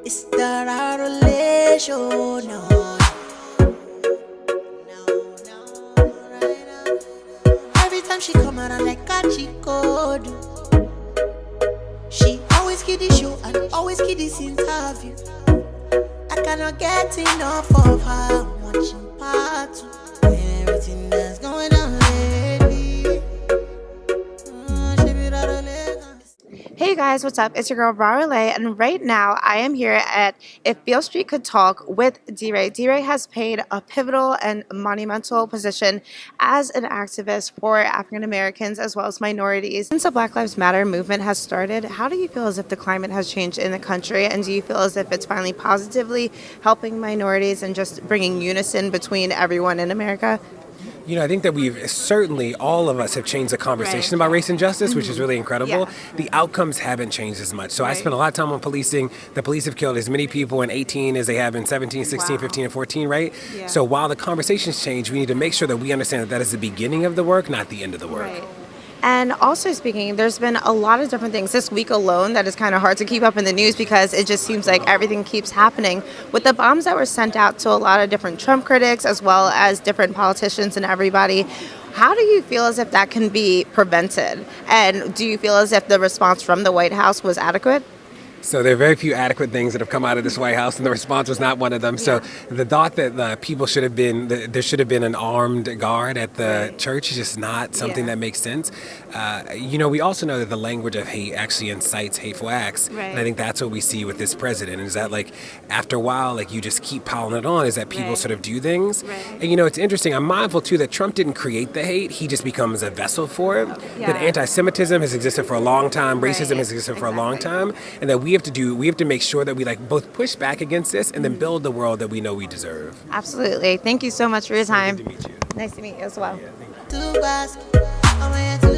It's the Raro Lae show, no. Every time she come around like a cheat code, she always get the show and always get this interview. I cannot get enough of her. I'm watching part two. Everything that's going on lately. She be Raro Lae. Hey guys, what's up? It's your girl Raro Lae, and right now I am here at If Beale Street Could Talk with Deray. Deray has played a pivotal and monumental position as an activist for African Americans as well as minorities. Since the Black Lives Matter movement has started, how do you feel as if the climate has changed in the country, and do you feel as if it's finally positively helping minorities and just bringing unison between everyone in America? You know, I think that we've certainly, all of us have changed the conversation about race and justice, which is really incredible. Yeah. The outcomes haven't changed as much. So I spent a lot of time on policing. The police have killed as many people in 18 as they have in 17, 16, 15, and 14, right? Yeah. So while the conversations change, we need to make sure that we understand that that is the beginning of the work, not the end of the work. Right. And also speaking, there's been a lot of different things this week alone that is kind of hard to keep up in the news because it just seems like everything keeps happening. With the bombs that were sent out to a lot of different Trump critics as well as different politicians and everybody, how do you feel as if that can be prevented? And do you feel as if the response from the White House was adequate? So there are very few adequate things that have come out of this White House, and the response was not one of them. So the thought that the people should have been, there should have been an armed guard at the church is just not something that makes sense. You know, we also know that the language of hate actually incites hateful acts. Right. And I think that's what we see with this president, is that like after a while, like you just keep piling it on, is that people sort of do things. Right. And you know, it's interesting. I'm mindful too that Trump didn't create the hate. He just becomes a vessel for it. Yeah. That anti-Semitism has existed for a long time. Racism has existed for a long time. And that we have to make sure that we like both push back against this and then build the world that we know we deserve. Absolutely. Thank you so much for your time. Good to meet you. Nice to meet you as well. To ask, I'm here to